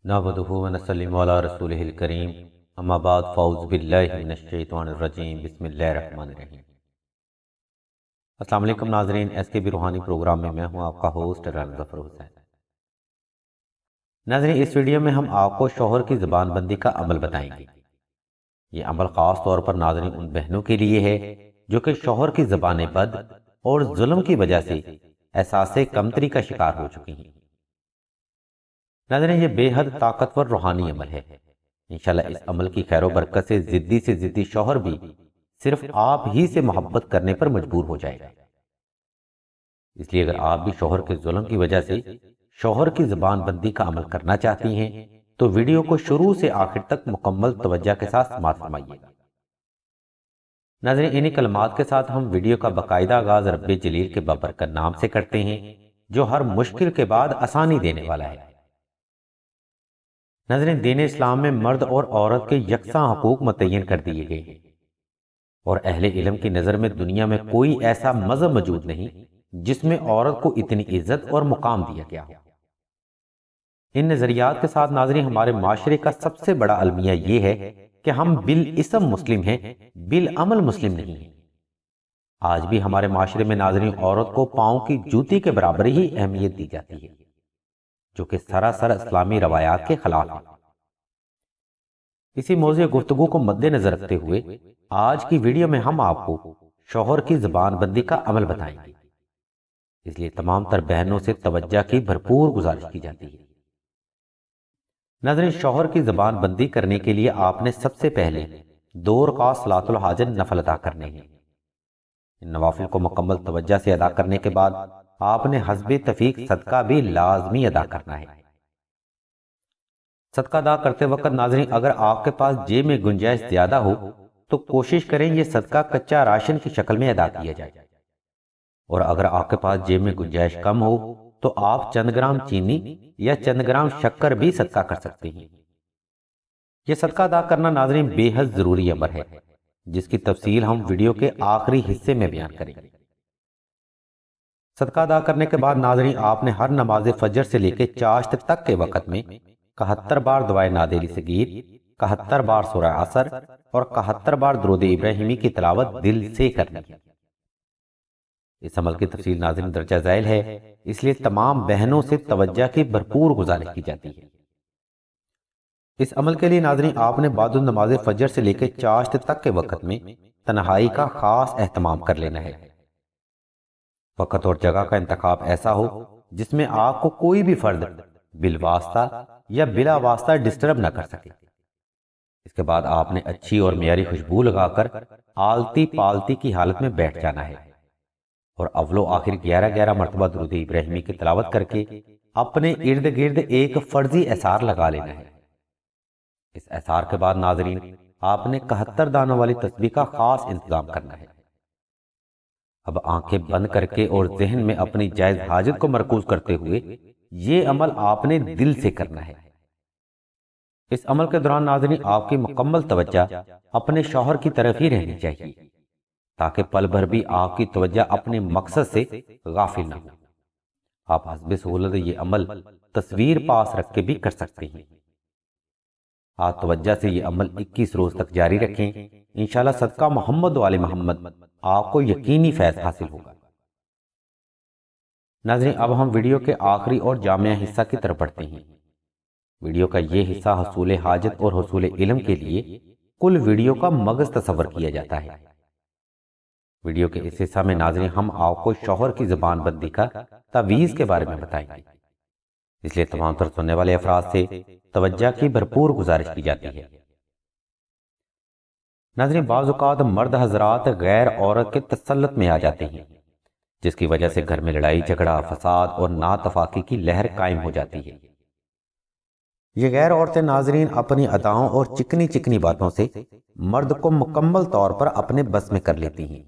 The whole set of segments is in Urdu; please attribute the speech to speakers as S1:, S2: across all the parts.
S1: نحمدہ و نسلم علی رسولہ الکریم اما بعد فاعوذ باللہ من الشیطان الرجیم بسم اللہ الرحمن الرحیم۔ السلام علیکم ناظرین، ایس کے بی روحانی پروگرام میں میں ہوں آپ کا ہوسٹ رانا ظفر حسین۔ ناظرین، اس ویڈیو میں ہم آپ کو شوہر کی زبان بندی کا عمل بتائیں گے۔ یہ عمل خاص طور پر ناظرین ان بہنوں کے لیے ہے جو کہ شوہر کی زبان بد اور ظلم کی وجہ سے احساس کمتری کا شکار ہو چکی ہیں۔ ناظرین، یہ بے حد طاقتور روحانی عمل ہے۔ انشاءاللہ اس عمل کی خیر و برکت سے ضدی شوہر بھی صرف آپ ہی سے محبت کرنے پر مجبور ہو جائے گا۔ اس لیے اگر آپ بھی شوہر کے ظلم کی وجہ سے شوہر کی زبان بندی کا عمل کرنا چاہتی ہیں تو ویڈیو کو شروع سے آخر تک مکمل توجہ کے ساتھ سماعت فرمائیے گا۔ ناظرین، انہی کلمات کے ساتھ ہم ویڈیو کا باقاعدہ آغاز رب جلیل کے بابرکت نام سے کرتے ہیں جو ہر مشکل کے بعد آسانی دینے والا ہے۔ ناظرین، دین اسلام میں مرد اور عورت کے یکساں حقوق متعین کر دیے گئے ہیں اور اہل علم کی نظر میں دنیا میں کوئی ایسا مذہب موجود نہیں جس میں عورت کو اتنی عزت اور مقام دیا گیا ہو۔ ان نظریات کے ساتھ ناظرین ہمارے معاشرے کا سب سے بڑا المیہ یہ ہے کہ ہم بالاسم مسلم ہیں، بالعمل مسلم نہیں ہیں۔ آج بھی ہمارے معاشرے میں ناظرین عورت کو پاؤں کی جوتی کے برابر ہی اہمیت دی جاتی ہے، جو کہ سراسر اسلامی روایات کے خلاف ہے۔ اسی موضوع گفتگو کو مد نظر رکھتے ہوئے آج کی ویڈیو میں ہم آپ کو شوہر کی زبان بندی کا عمل بتائیں گے، اس لیے تمام تر بہنوں سے توجہ کی بھرپور گزارش کی جاتی ہے۔ ناظرین، شوہر کی زبان بندی کرنے کے لیے آپ نے سب سے پہلے 2 رکعت صلاۃ الحاجت نفل ادا کرنے ہیں۔ ان نوافل کو مکمل توجہ سے ادا کرنے کے بعد آپ نے حسب تفیق صدقہ بھی لازمی ادا کرنا ہے۔ صدقہ ادا کرتے وقت ناظرین اگر آپ کے پاس جیب میں گنجائش زیادہ ہو تو کوشش کریں یہ صدقہ کچا راشن کی شکل میں ادا کیا جائے، اور اگر آپ کے پاس جیب میں گنجائش کم ہو تو آپ چند گرام چینی یا چند گرام شکر بھی صدقہ کر سکتے ہیں۔ یہ صدقہ ادا کرنا ناظرین بے حد ضروری امر ہے جس کی تفصیل ہم ویڈیو کے آخری حصے میں بیان کریں گے۔ صدقہ ادا کرنے کے بعد ناظرین آپ نے ہر نماز فجر سے لے کے چاشت تک کے وقت میں 71 بار دعائے نادری صغیر، 71 بار سورہ عصر اور 71 بار درود ابراہیمی کی تلاوت دل سے کرنی ہے۔ اس عمل کی تفصیل ناظرین درجہ ذیل ہے، اس لیے تمام بہنوں سے توجہ کی بھرپور گزارش کی جاتی ہے۔ اس عمل کے لیے ناظرین آپ نے بعد النماز فجر سے لے کے چاشت تک کے وقت میں تنہائی کا خاص اہتمام کر لینا ہے۔ وقت اور جگہ کا انتخاب ایسا ہو جس میں آپ کو کوئی بھی فرد بالواسطہ یا بلا واسطہ ڈسٹرب نہ کر سکے۔ اس کے بعد آپ نے اچھی اور معیاری خوشبو لگا کر آلتی پالتی کی حالت میں بیٹھ جانا ہے اور اول و آخر 11 مرتبہ درود ابراہیمی کی تلاوت کر کے اپنے ارد گرد ایک فرضی احسار لگا لینا ہے۔ اس احسار کے بعد ناظرین آپ نے 71 دانوں والی تسبیح کا خاص انتظام کرنا ہے۔ اب آنکھیں بند کر کے اور ذہن میں اپنی جائز حاجت کو مرکوز کرتے ہوئے یہ عمل آپ نے دل سے کرنا ہے۔ اس عمل کے دوران ناظرین آپ کی مکمل توجہ اپنے شوہر کی طرف ہی رہنی چاہیے تاکہ پل بھر بھی آپ کی توجہ اپنے مقصد سے غافل نہ ہو۔ آپ حسب سہولت یہ عمل تصویر پاس رکھ کے بھی کر سکتے ہیں۔ آپ توجہ سے یہ عمل 21 روز تک جاری رکھیں، انشاءاللہ صدقہ محمد و آل محمد آپ کو یقینی فیض حاصل ہوگا۔ ناظرین اب ہم ویڈیو کے آخری اور جامع حصہ کی طرف بڑھتے ہیں۔ ویڈیو کا یہ حصہ حصول حاجت اور حصول علم کے لیے کل ویڈیو کا مغز تصور کیا جاتا ہے۔ ویڈیو کے اس حصہ میں ناظرین ہم آپ کو شوہر کی زبان بندی کا تعویذ کے بارے میں بتائیں گے، اس لیے تمام تر سننے والے افراد سے توجہ کی بھرپور گزارش کی جاتی ہے۔ ناظرین بعض اوقات مرد حضرات غیر عورت کے تسلط میں آ جاتے ہیں جس کی وجہ سے گھر میں لڑائی جھگڑا، فساد اور ناتفاقی کی لہر قائم ہو جاتی ہے۔ یہ غیر عورتیں ناظرین اپنی اداؤں اور چکنی چکنی باتوں سے مرد کو مکمل طور پر اپنے بس میں کر لیتی ہیں۔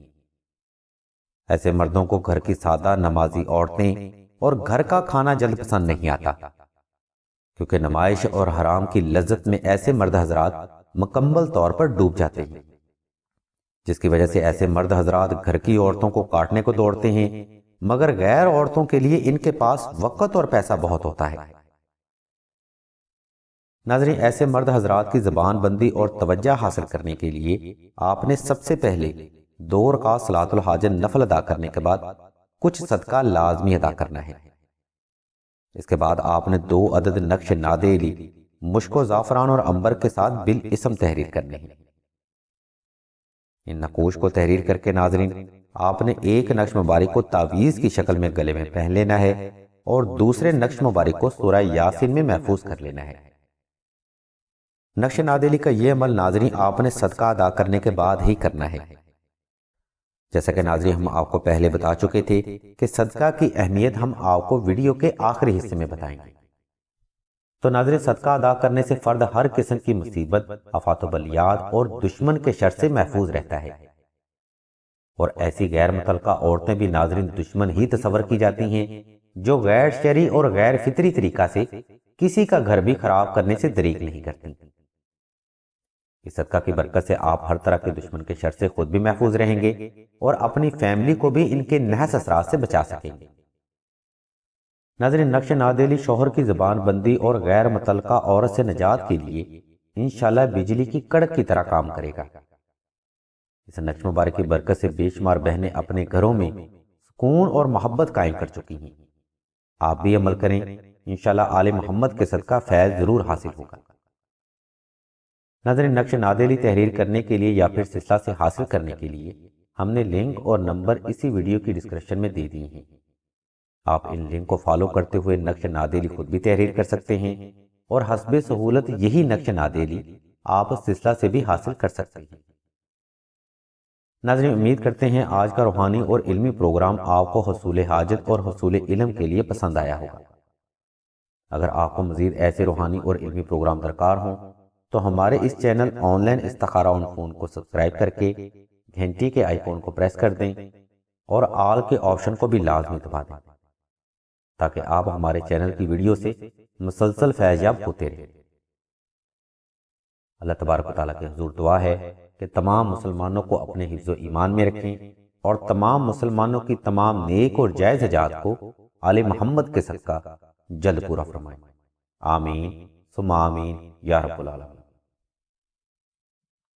S1: ایسے مردوں کو گھر کی سادہ نمازی عورتیں اور گھر کا کھانا جلد پسند نہیں آتا، کیونکہ نمائش اور حرام کی لذت میں ایسے مرد حضرات مکمل طور پر ڈوب جاتے ہیں، جس کی وجہ سے ایسے مرد حضرات گھر کی عورتوں کو کاٹنے کو دوڑتے ہیں، مگر غیر عورتوں کے لیے ان کے پاس وقت اور پیسہ بہت ہوتا ہے۔ ناظرین، ایسے مرد حضرات کی زبان بندی اور توجہ حاصل کرنے کے لیے آپ نے سب سے پہلے 2 رکعت صلاۃ الحاجت نفل ادا کرنے کے بعد کچھ صدقہ لازمی ادا کرنا ہے۔ اس کے بعد آپ نے 2 عدد نقش نادیلی مشک و زعفران اور عنبر کے ساتھ بالاسم تحریر کرنے ہیں۔ ان نقوش کو تحریر کر کے ناظرین آپ نے ایک نقش مبارک کو تعویذ کی شکل میں گلے میں پہن لینا ہے اور دوسرے نقش مبارک کو سورہ یاسین میں محفوظ کر لینا ہے۔ نقش نادیلی کا یہ عمل ناظرین آپ نے صدقہ ادا کرنے کے بعد ہی کرنا ہے۔ جیسا کہ ناظرین ہم آپ کو پہلے بتا چکے تھے کہ صدقہ کی اہمیت ہم آپ کو ویڈیو کے آخری حصے میں بتائیں گے۔ تو ناظرین، صدقہ ادا کرنے سے فرد ہر قسم کی مصیبت، آفات و بلیات اور دشمن کے شر سے محفوظ رہتا ہے، اور ایسی غیر متعلقہ عورتیں بھی ناظرین دشمن ہی تصور کی جاتی ہیں جو غیر شرعی اور غیر فطری طریقہ سے کسی کا گھر بھی خراب کرنے سے دریغ نہیں کرتی۔ اس صدقہ کی برکت سے آپ ہر طرح کے دشمن کے شر سے خود بھی محفوظ رہیں گے اور اپنی فیملی کو بھی ان کے نحس اثرات سے بچا سکیں گے۔ ناظرین، نقش نادیلی شوہر کی زبان بندی اور غیر متعلقہ عورت سے نجات کے لیے انشاءاللہ بجلی کی کڑک کی طرح کام کرے گا۔ اس نقش مبارک کی برکت سے بے شمار بہنیں اپنے گھروں میں سکون اور محبت قائم کر چکی ہیں۔ آپ بھی عمل کریں، انشاءاللہ آل محمد کے صدقہ فیض ضرور حاصل ہوگا۔ ناظرین، نقش نادیلی تحریر کرنے کے لیے یا پھر سلسلہ سے حاصل کرنے کے لیے ہم نے لنک اور نمبر اسی ویڈیو کی ڈسکرپشن میں دے دیے ہیں۔ آپ ان لنک کو فالو کرتے ہوئے نقش نادیلی خود بھی تحریر کر سکتے ہیں اور حسب سہولت یہی نقش نادیلی آپ سلسلہ سے بھی حاصل کر سکتے ہیں۔ ناظرین، امید کرتے ہیں آج کا روحانی اور علمی پروگرام آپ کو حصول حاجت اور حصول علم کے لیے پسند آیا ہوگا۔ اگر آپ کو مزید ایسے روحانی اور علمی پروگرام درکار ہوں تو ہمارے اس چینل آن لائن استخارہ آن فون کو سبسکرائب کر کے گھنٹی کے آئیکن کو پریس کر دیں اور آل کے آپشن کو بھی لازمی دبا دیں تاکہ آپ ہمارے چینل کی ویڈیو سے مسلسل فیض یاب ہوتے رہیں۔ اللہ تبارک و تعالیٰ کے حضور دعا ہے کہ تمام مسلمانوں کو اپنے حفظ و ایمان میں رکھیں اور تمام مسلمانوں کی تمام نیک اور جائز حاجات کو آل محمد کے صدقہ جلد پورا فرمائیں۔ آمین ثم آمین یا رب العالمین۔